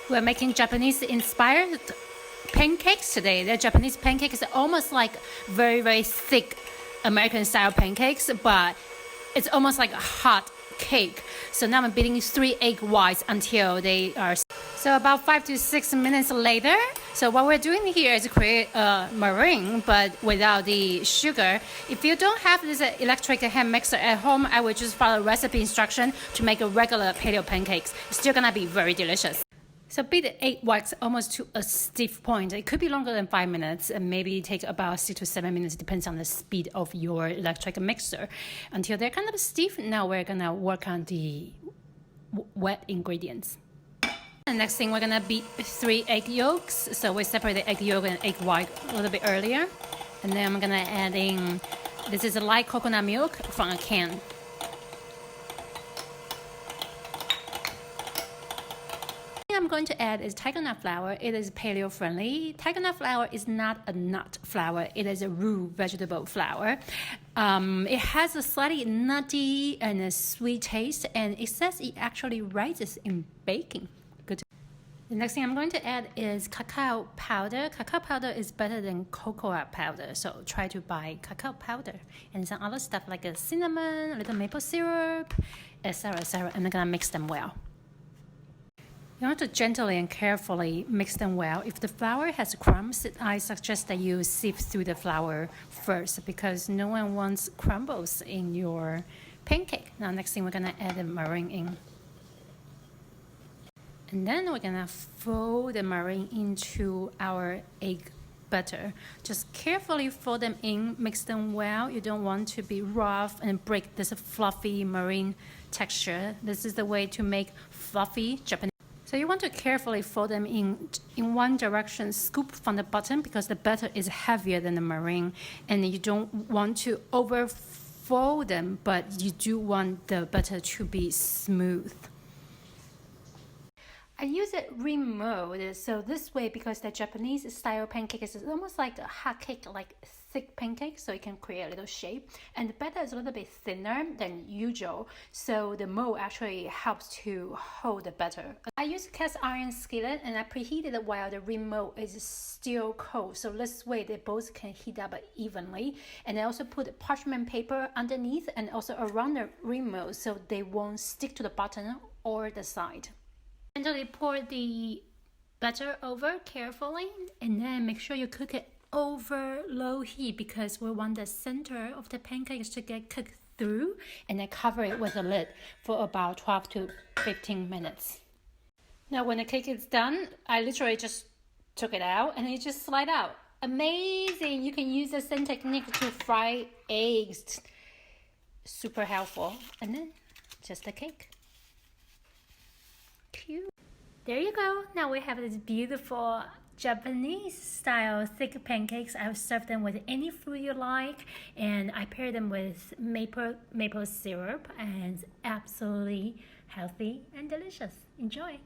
We're making Japanese-inspired pancakes today. The Japanese pancake is almost like very, very thick American-style pancakes, but it's almost like a hot cake. So now I'm beating 3 egg whites until they are... So about 5 to 6 minutes later, so what we're doing here is create a meringue, but without the sugar. If you don't have this electric hand mixer at home, I would just follow recipe instruction to make a regular paleo pancakes. It's still gonna be very delicious. So beat the egg whites almost to a stiff point. It could be longer than 5 minutes and maybe take about 6 to 7 minutes, depends on the speed of your electric mixer. Until they're kind of stiff, now we're gonna work on the wet ingredients. And next thing, we're gonna beat 3 egg yolks. So we separate the egg yolk and egg white a little bit earlier. And then I'm gonna add in, this is a light coconut milk from a can. I'm going to add is Tigernut flour. It is paleo friendly. Tigernut flour is not a nut flour. It is a raw vegetable flour. It has a slightly nutty and a sweet taste, and it says it actually rises in baking. Good. The next thing I'm going to add is cacao powder. Cacao powder is better than cocoa powder, so try to buy cacao powder. And some other stuff like a cinnamon, a little maple syrup, etc., etc. And I'm gonna mix them well. You want to gently and carefully mix them well. If the flour has crumbs, I suggest that you sift through the flour first because no one wants crumbles in your pancake. Now next thing, we're gonna add the meringue in. And then we're gonna fold the meringue into our egg butter. Just carefully fold them in, mix them well. You don't want to be rough and break this fluffy meringue texture. This is the way to make fluffy Japanese. So you want to carefully fold them in one direction, scoop from the bottom because the batter is heavier than the meringue, and you don't want to overfold them, but you do want the batter to be smooth. I use a rim mold, so this way, because the Japanese style pancake is almost like a hot cake, like thick pancake, so it can create a little shape, and the batter is a little bit thinner than usual, so the mold actually helps to hold the batter. I use cast iron skillet and I preheat it while the rim mold is still cold, so this way they both can heat up evenly. And I also put parchment paper underneath and also around the rim mold so they won't stick to the bottom or the side. Gently pour the batter over carefully, and then make sure you cook it over low heat because we want the center of the pancakes to get cooked through, and then cover it with a lid for about 12 to 15 minutes. Now when the cake is done, I literally just took it out and it just slide out. Amazing! You can use the same technique to fry eggs. Super helpful. And then just the cake. Cute. There you go. Now we have this beautiful Japanese style thick pancakes. I've served them with any fruit you like, and I pair them with maple syrup, and absolutely healthy and delicious. Enjoy.